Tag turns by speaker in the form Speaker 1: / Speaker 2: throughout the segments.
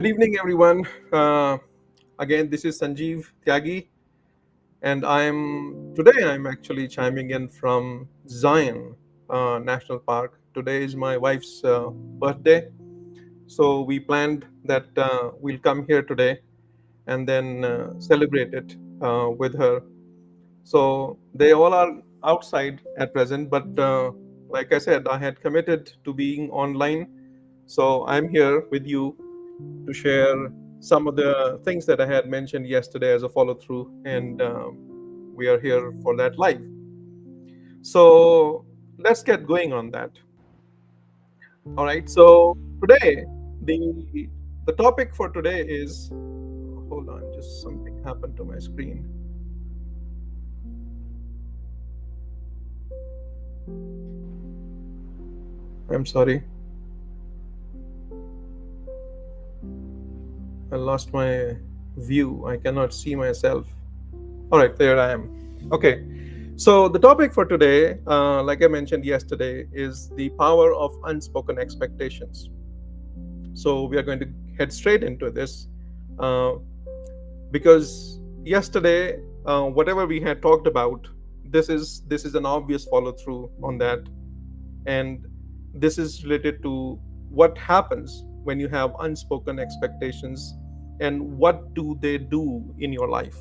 Speaker 1: Good evening, everyone. Again, this is Sanjeev Tyagi, and I'm actually chiming in from Zion National Park. Today is my wife's birthday, so we planned that we'll come here today and then celebrate it with her. So they all are outside at present, but like I said, I had committed to being online, so I'm here with you to share some of the things that I had mentioned yesterday as a follow through, and we are here for that live. So let's get going on that. All right. So today, the the topic for today is. Hold on, just something happened to my screen. I'm sorry, I lost my view. I cannot see myself. All right, there I am. Okay. So the topic for today, like I mentioned yesterday, is the power of unspoken expectations. So we are going to head straight into this uh, because yesterday, whatever we had talked about, this is an obvious follow through on that, and this is related to what happens when you have unspoken expectations and what do they do in your life.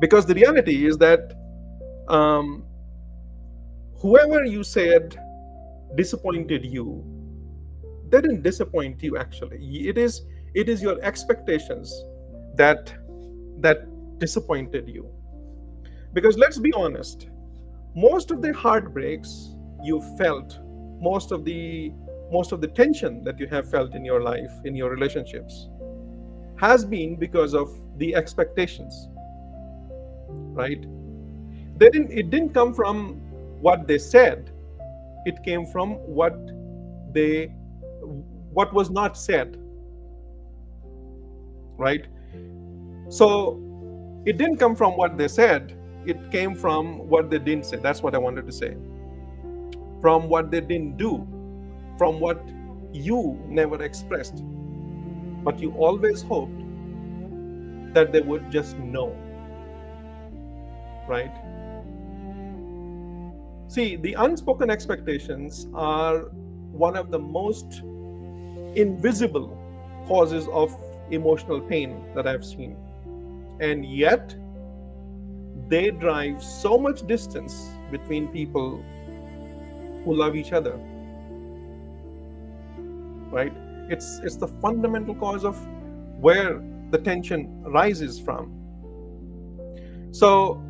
Speaker 1: Because the reality is that um, whoever you said disappointed you, they didn't disappoint you actually. It is your expectations that that disappointed you. Because let's be honest, most of the heartbreaks you felt, most of the most of the tension that you have felt in your life, in your relationships, has been because of the expectations, right? It didn't come from what they said, it came from they what was not said, right? So it didn't come from what they said, it came from what they didn't say. That's what I wanted to say. From what they didn't do, from what you never expressed, but you always hoped that they would just know, right? See, the unspoken expectations are one of the most invisible causes of emotional pain that I've seen. And yet, they drive so much distance between people who love each other, right? It's the fundamental cause of where the tension rises from. So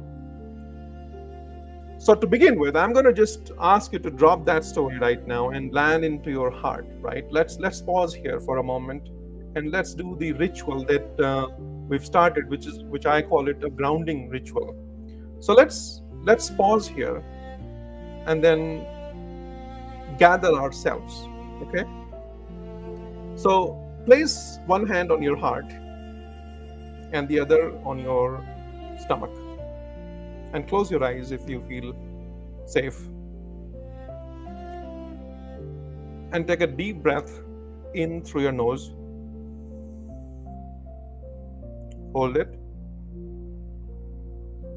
Speaker 1: so to begin with, I'm going to just ask you to drop that story right now and land into your heart, right? Let's pause here for a moment and let's do the ritual that we've started, which I call it a grounding ritual. So let's pause here and then gather ourselves, okay? So place one hand on your heart and the other on your stomach, and close your eyes if you feel safe, and take a deep breath in through your nose. Hold it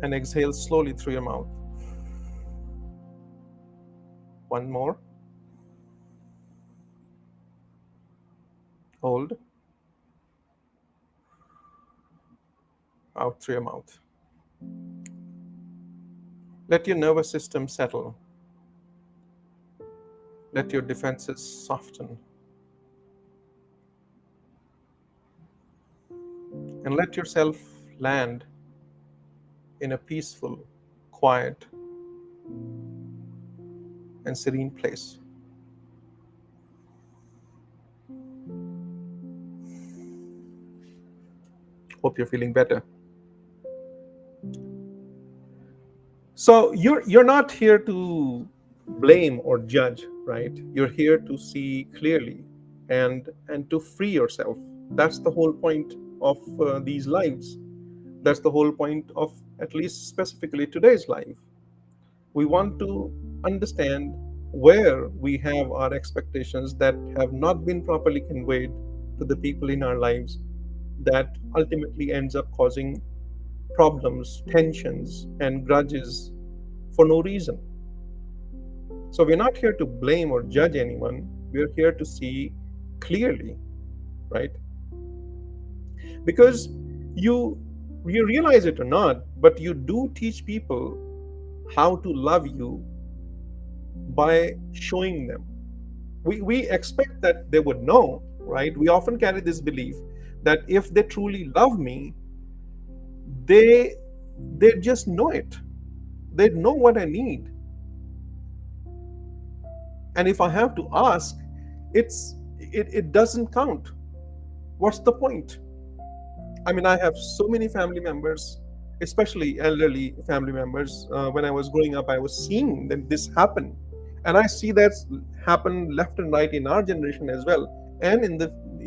Speaker 1: and exhale slowly through your mouth. One more. Hold out through your mouth. Let your nervous system settle. Let your defenses soften. And let yourself land in a peaceful, quiet, and serene place. Hope you're feeling better. So you're not here to blame or judge, right? You're here to see clearly and to free yourself. That's the whole point of these lives. That's the whole point of at least specifically today's life. We want to understand where we have our expectations that have not been properly conveyed, to the people in our lives that ultimately ends up causing problems, tensions, and grudges for no reason. So we're not here to blame or judge anyone. We're here to see clearly, right? Because you you realize it or not, but you do teach people how to love you by showing them. We expect that they would know, right? We often carry this belief that if they truly love me, they they just know it. They know what I need. And if I have to ask, it doesn't count. What's the point? I mean, I have so many family members, especially elderly family members. When I was growing up, I was seeing that this happen, and I see that happen left and right in our generation as well, and in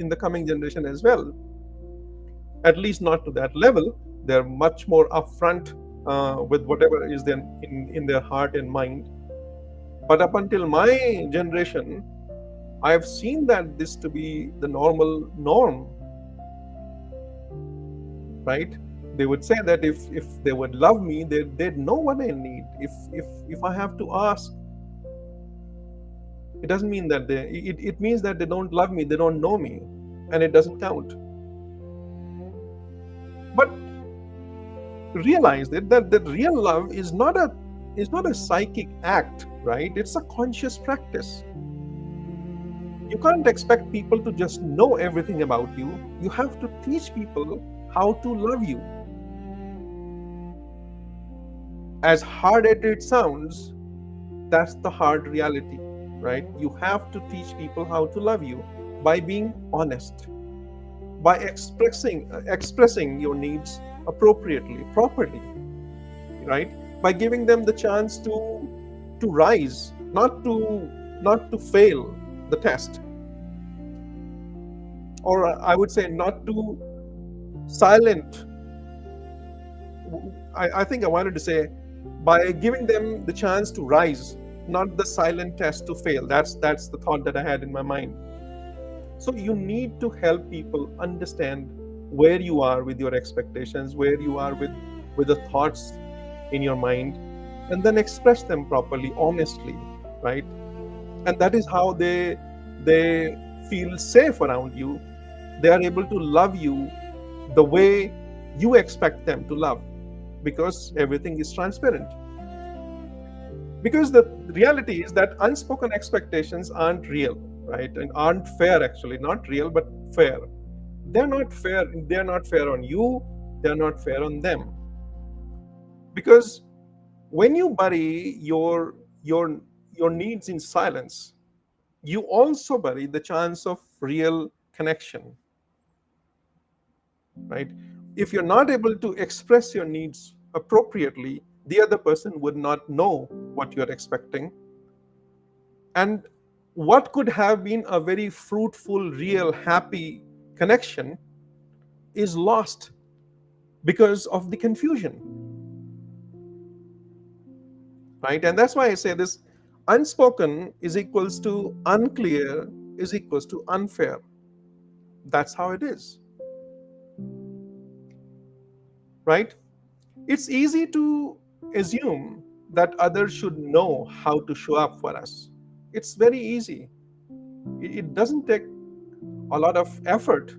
Speaker 1: the coming generation as well. At least not to that level. They're much more upfront with whatever is there in their heart and mind. But up until my generation, I have seen that this to be the normal norm, right? They would say that if they would love me, they'd know what I need. If I have to ask, it doesn't mean that it means that they don't love me, they don't know me, and it doesn't count. But realize that real love is not a psychic act, right? It's a conscious practice. You can't expect people to just know everything about you. You have to teach people how to love you. As hard as it sounds, that's the hard reality, right? You have to teach people how to love you by being honest, by expressing your needs appropriately, properly, right? By giving them the chance to rise, not to fail the test, or I would say not to silent. I think I wanted to say by giving them the chance to rise, not the silent test to fail. That's the thought that I had in my mind. So you need to help people understand where you are with your expectations, where you are with the thoughts in your mind, and then express them properly, honestly, right? And that is how they feel safe around you. They are able to love you the way you expect them to love, because everything is transparent. Because the reality is that unspoken expectations aren't real, right? And aren't fair, actually. Not real, but fair. They're not fair. They're not fair on you. They're not fair on them. Because when you bury your needs in silence, you also bury the chance of real connection, right? If you're not able to express your needs appropriately, the other person would not know what you're expecting. And what could have been a very fruitful, real, happy connection is lost because of the confusion, right? And that's why I say this: unspoken is equals to unclear is equals to unfair. That's how it is, right? It's easy to assume that others should know how to show up for us. It's very easy. It doesn't take a lot of effort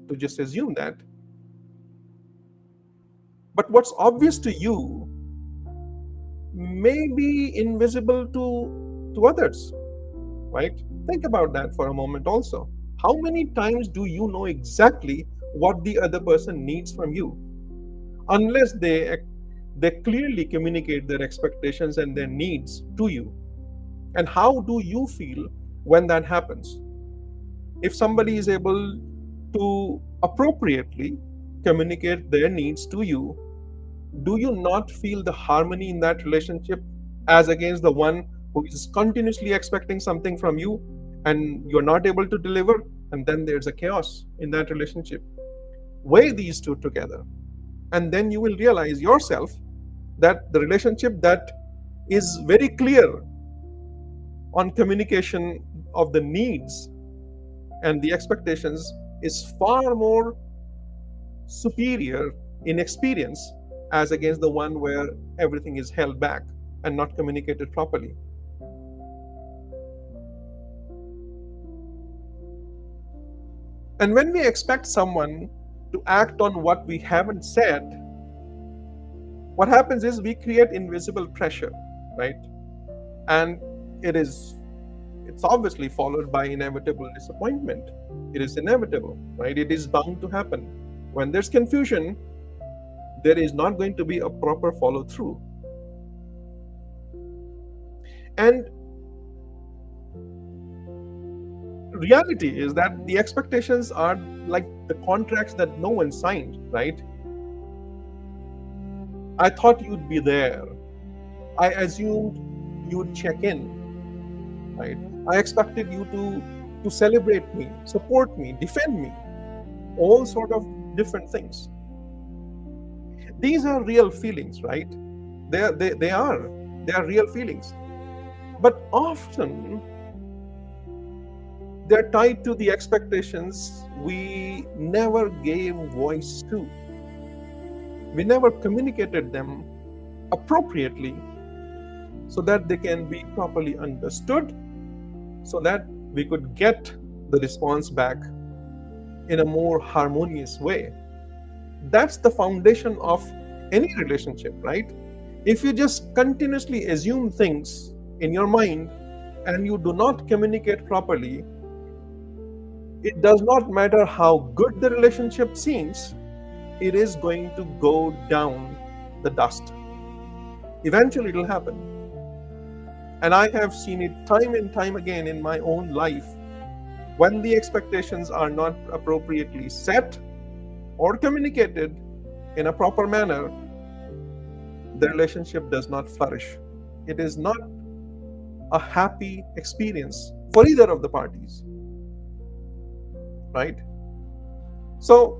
Speaker 1: to just assume that. But what's obvious to you may be invisible to others, right? Think about that for a moment also. How many times do you know exactly what the other person needs from you, unless they clearly communicate their expectations and their needs to you? And how do you feel when that happens? If somebody is able to appropriately communicate their needs to you, do you not feel the harmony in that relationship as against the one who is continuously expecting something from you and you're not able to deliver? And then there's a chaos in that relationship. Weigh these two together, and then you will realize yourself that the relationship that is very clear on communication of the needs and the expectations is far more superior in experience as against the one where everything is held back and not communicated properly. And when we expect someone to act on what we haven't said, what happens is we create invisible pressure, right? And it is it's obviously followed by inevitable disappointment. It is inevitable, right? It is bound to happen. When there's confusion, there is not going to be a proper follow through. And reality is that the expectations are like the contracts that no one signed, right? I thought you'd be there. I assumed you'd check in, right? I expected you to celebrate me, support me, defend me, all sort of different things. These are real feelings, right? They are real feelings. But often they're tied to the expectations we never gave voice to. We never communicated them appropriately so that they can be properly understood, so that we could get the response back in a more harmonious way. That's the foundation of any relationship, right? If you just continuously assume things in your mind and you do not communicate properly, it does not matter how good the relationship seems, it is going to go down the dust. Eventually, it will happen. And I have seen it time and time again in my own life. When the expectations are not appropriately set or communicated in a proper manner, the relationship does not flourish. It is not a happy experience for either of the parties, right? So,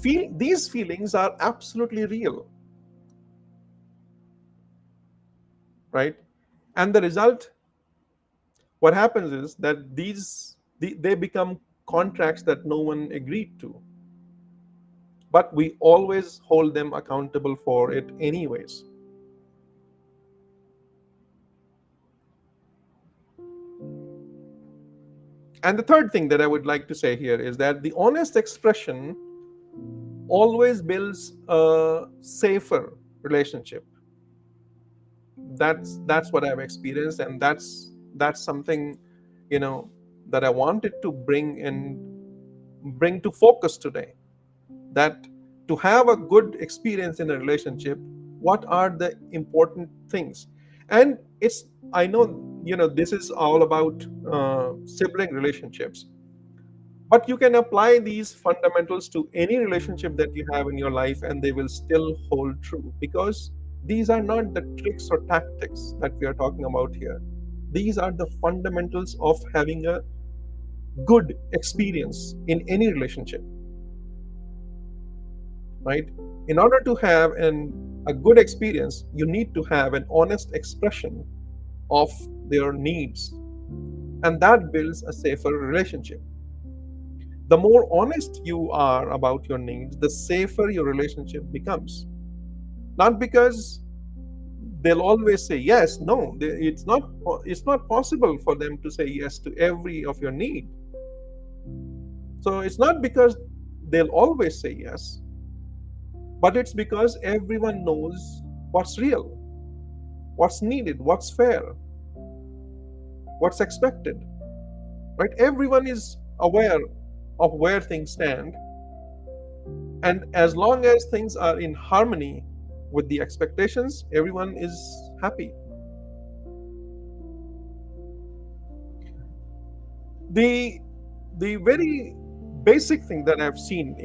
Speaker 1: these feelings are absolutely real, right? And the result, what happens is that they become contracts that no one agreed to, but we always hold them accountable for it anyways. And the third thing that I would like to say here is that the honest expression always builds a safer relationship. That's what I've experienced, and that's something, you know, that I wanted to bring to focus today. That to have a good experience in a relationship, what are the important things? And it's I know, this is all about sibling relationships, but you can apply these fundamentals to any relationship that you have in your life and they will still hold true, because these are not the tricks or tactics that we are talking about here. These are the fundamentals of having a good experience in any relationship, right? In order to have a good experience, you need to have an honest expression of their needs, and that builds a safer relationship. The more honest you are about your needs, the safer your relationship becomes. Not because they'll always say yes. No, it's not possible for them to say yes to every of your need. So it's not because they'll always say yes, but it's because everyone knows what's real, what's needed, what's fair, what's expected, right? Everyone is aware of where things stand, and as long as things are in harmony with the expectations, everyone is happy. The very basic thing that I've seen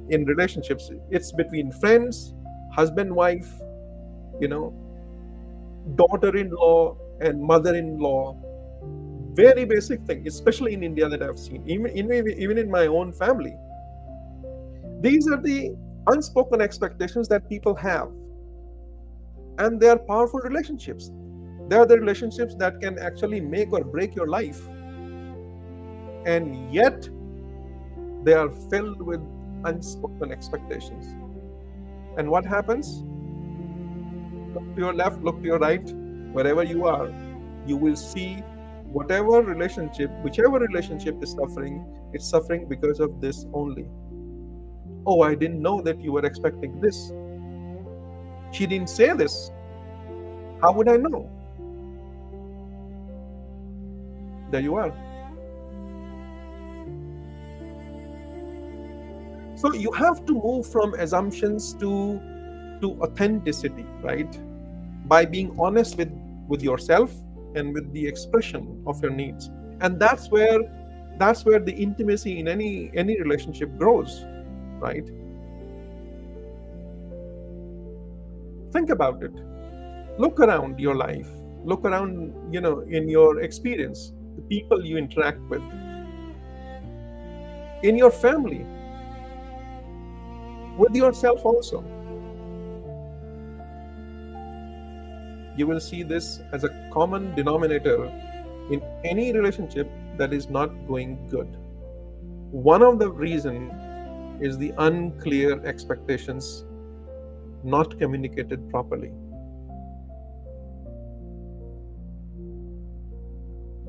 Speaker 1: in relationships, it's between friends, husband, wife, you know, daughter-in-law and mother-in-law. Very basic thing, especially in India, that I've seen, even in my own family. These are the unspoken expectations that people have, and they are powerful relationships. They are the relationships that can actually make or break your life. And yet, They are filled with unspoken expectations. And what happens? Look to your left, look to your right, wherever you are, you will see whichever relationship is suffering, it's suffering because of this only. Oh, I didn't know that you were expecting this. She didn't say this. How would I know? There you are. So you have to move from assumptions to authenticity, right? By being honest with yourself and with the expression of your needs. And that's where the intimacy in any relationship grows, right? Think about it. Look around your life. Look around, in your experience, the people you interact with, in your family, with yourself also. You will see this as a common denominator in any relationship that is not going good. One of the reason is the unclear expectations not communicated properly,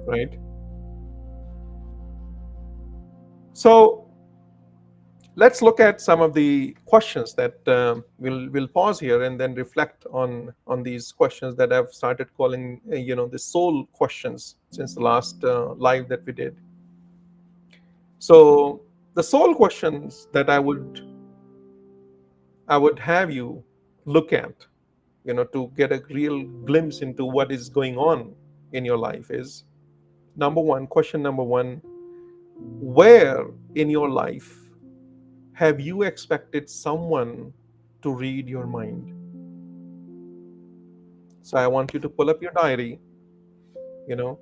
Speaker 1: right? So let's look at some of the questions that we'll pause here and then reflect on these questions that I've started calling the soul questions since the last live that we did. So the soul questions that I would have you look at, to get a real glimpse into what is going on in your life is, question number one: where in your life have you expected someone to read your mind? So I want you to pull up your diary, you know,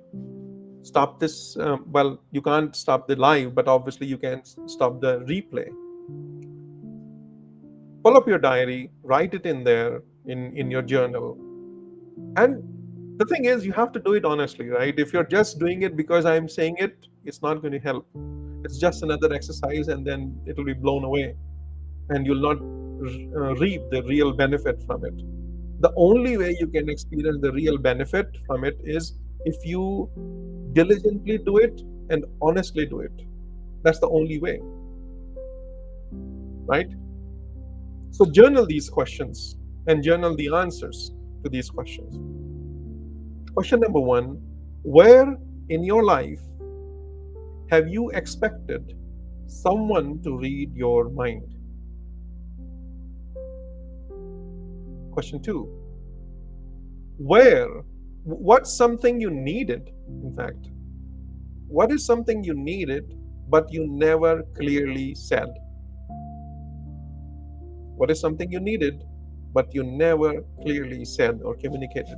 Speaker 1: stop this. Well, you can't stop the live, but obviously you can stop the replay. Pull up your diary, write it in there in your journal. And the thing is, you have to do it honestly, right? If you're just doing it because I'm saying it, it's not going to help. It's just another exercise, and then it'll be blown away, and you'll not reap the real benefit from it. The only way you can experience the real benefit from it is if you diligently do it and honestly do it. That's the only way, right? So journal these questions and journal the answers to these questions. Question number one: where in your life have you expected someone to read your mind? Question two: what's something you needed? In fact, what is something you needed but you never clearly said? What is something you needed but you never clearly said or communicated?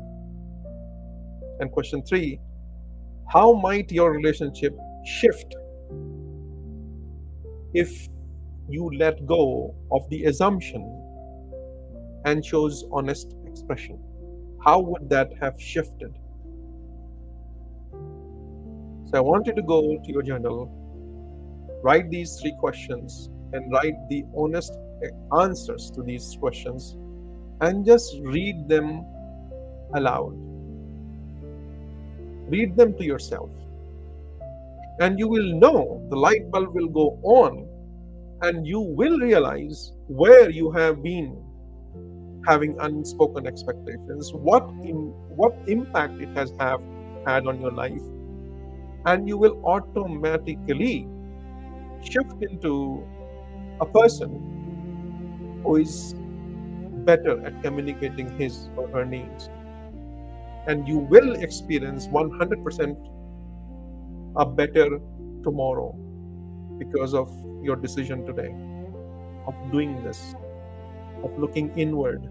Speaker 1: And question three: how might your relationship shift if you let go of the assumption and chose honest expression? How would that have shifted? So I want you to go to your journal, write these three questions, and write the honest answers to these questions, and just read them aloud. Read them to yourself. And you will know, the light bulb will go on, and you will realize where you have been having unspoken expectations, what impact it has had on your life, and you will automatically shift into a person who is better at communicating his or her needs, and you will experience 100% a better tomorrow because of your decision today of doing this, of looking inward,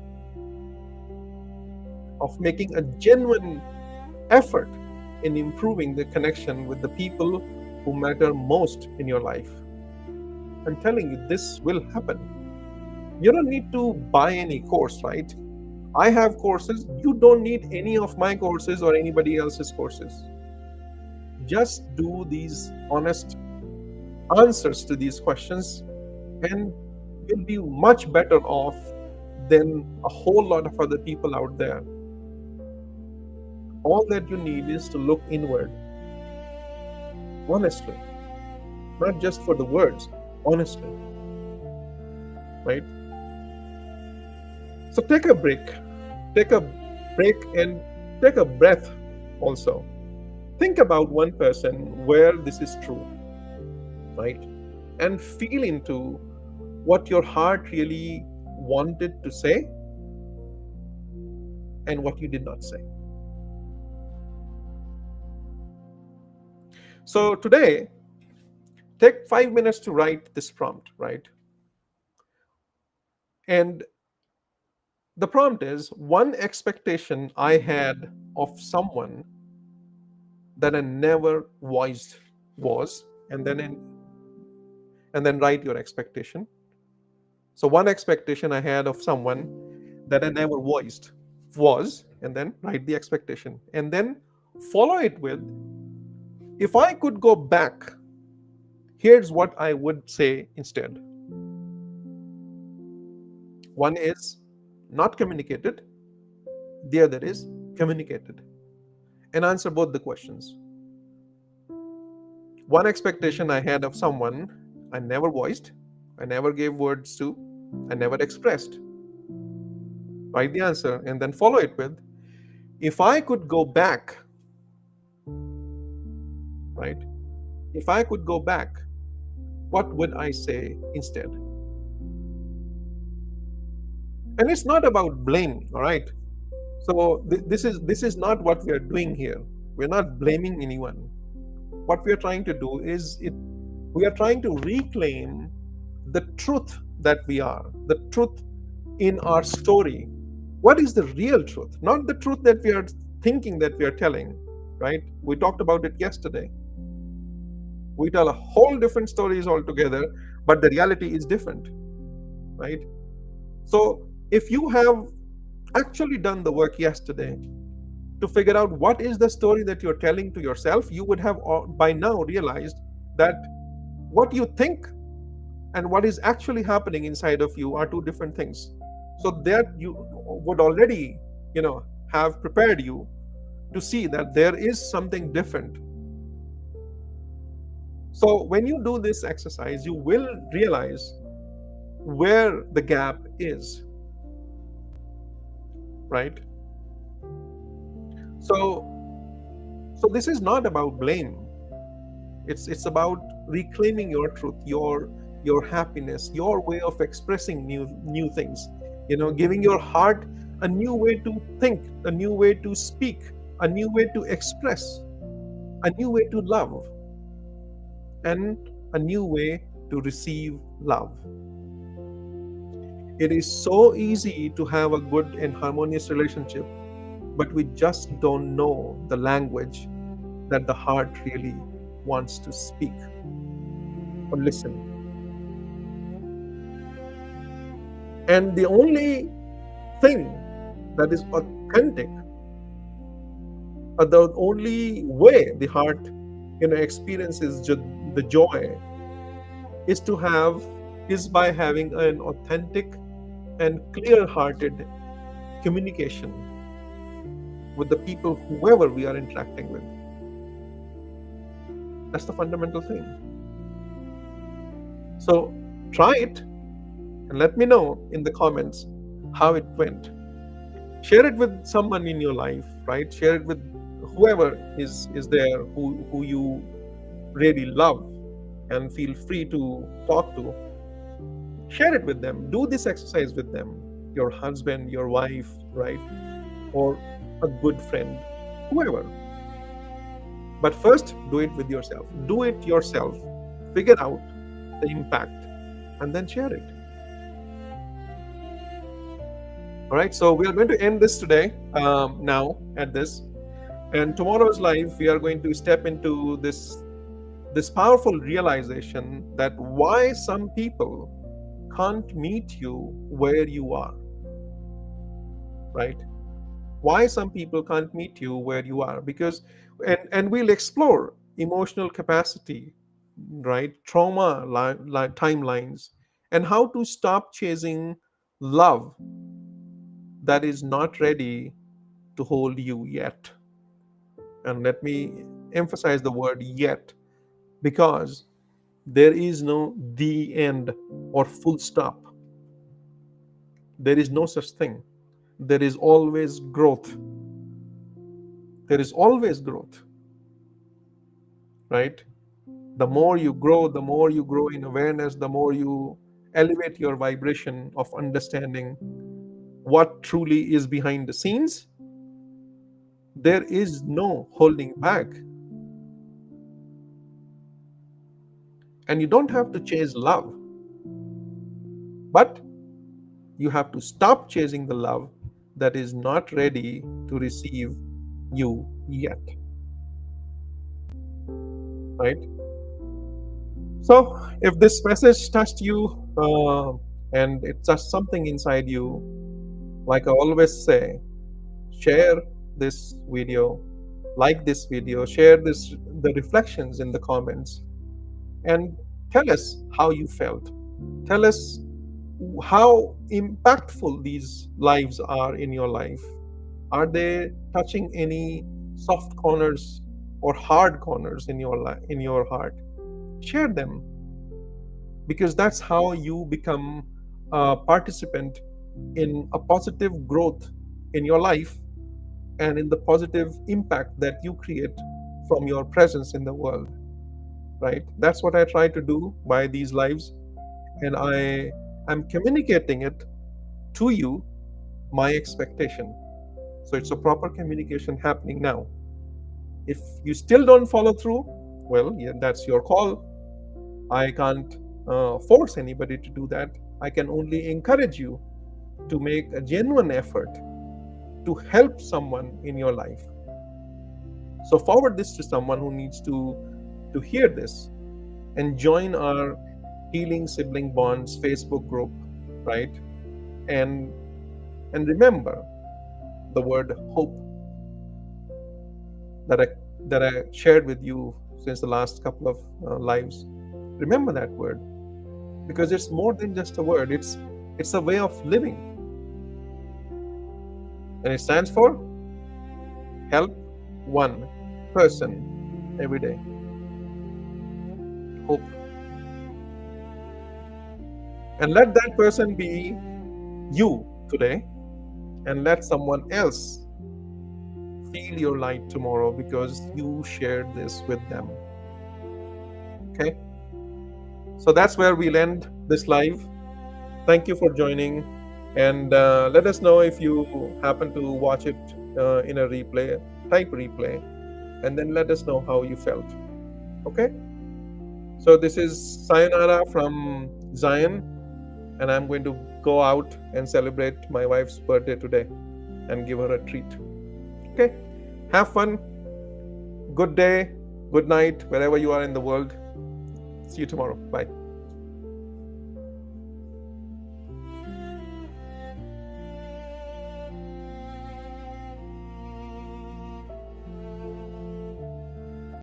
Speaker 1: of making a genuine effort in improving the connection with the people who matter most in your life. I'm telling you, this will happen. You don't need to buy any course, right? I have courses. You don't need any of my courses or anybody else's courses. Just do these honest answers to these questions, and you'll be much better off than a whole lot of other people out there. All that you need is to look inward, honestly, not just for the words, honestly, right? So take a break and take a breath also. Think about one person where this is true, right? And feel into what your heart really wanted to say and what you did not say. So today, take 5 minutes to write this prompt, right? And the prompt is one expectation I had of someone that I never voiced was, and then write your expectation. So one expectation I had of someone that I never voiced was, and then write the expectation. And then follow it with, if I could go back, here's what I would say instead. One is not communicated, the other is communicated. And answer both the questions. One expectation I had of someone I never voiced, I never gave words to, I never expressed. Write the answer and then follow it with, if I could go back, right? If I could go back, what would I say instead? And it's not about blame, all right? So this is not what we are doing here. We're not blaming anyone. What we are trying to do is we are trying to reclaim the truth that we are, the truth in our story. What is the real truth? Not the truth that we are thinking that we are telling, right? We talked about it yesterday. We tell a whole different stories altogether, but the reality is different, right? So if you have actually done the work yesterday to figure out what is the story that you're telling to yourself, you would have by now realized that what you think and what is actually happening inside of you are two different things. So that you would already, have prepared you to see that there is something different. So when you do this exercise, you will realize where the gap is, right? So this is not about blame. It's about reclaiming your truth, your happiness, your way of expressing new things. Giving your heart a new way to think, a new way to speak, a new way to express, a new way to love, and a new way to receive love. It is so easy to have a good and harmonious relationship, but we just don't know the language that the heart really wants to speak or listen. And the only thing that is authentic, or the only way the heart experiences the joy is by having an authentic and clear-hearted communication with the people, whoever we are interacting with. That's the fundamental thing. So try it and let me know in the comments how it went. Share it with someone in your life, right? Share it with whoever is there who you really love and feel free to talk to. Share it with them. Do this exercise with them. Your husband, your wife, right? Or a good friend, whoever. But first, do it with yourself. Do it yourself. Figure out the impact and then share it. All right, so we are going to end this today, now at this. And tomorrow's live, we are going to step into this powerful realization that why some people can't meet you where you are, right? Why some people can't meet you where you are, because and we'll explore emotional capacity right? Trauma timelines, and how to stop chasing love that is not ready to hold you yet. And let me emphasize the word yet, because there is no the end or full stop. There is no such thing. There is always growth. There is always growth, right? The more you grow in awareness, the more you elevate your vibration of understanding what truly is behind the scenes. There is no holding back. And you don't have to chase love, but you have to stop chasing the love that is not ready to receive you yet, right? So, if this message touched you and it touched something inside you, like I always say, share this video, like this video, share the reflections in the comments, and tell us how you felt. Tell us how impactful these lives are in your life. Are they touching any soft corners or hard corners in your in your heart? Share them, because that's how you become a participant in a positive growth in your life and in the positive impact that you create from your presence in the world, right? That's what I try to do by these lives, and I'm communicating it to you, my expectation. So it's a proper communication happening now. If you still don't follow through, well, yeah, that's your call. I can't force anybody to do that. I can only encourage you to make a genuine effort to help someone in your life. So forward this to someone who needs to hear this, and join our Healing Sibling Bonds Facebook group, right? And remember the word hope that I shared with you since the last couple of lives. Remember that word, because it's more than just a word. It's a way of living, and it stands for help one person every day. Hope. And let that person be you today, and let someone else feel your light tomorrow because you shared this with them. Okay? So that's where we'll end this live. Thank you for joining, and let us know if you happen to watch it in a replay. Type replay, and then let us know how you felt. Okay? So this is Sayonara from Zion, and I'm going to go out and celebrate my wife's birthday today and give her a treat. Okay? Have fun. Good day, good night, wherever you are in the world. See you tomorrow. Bye.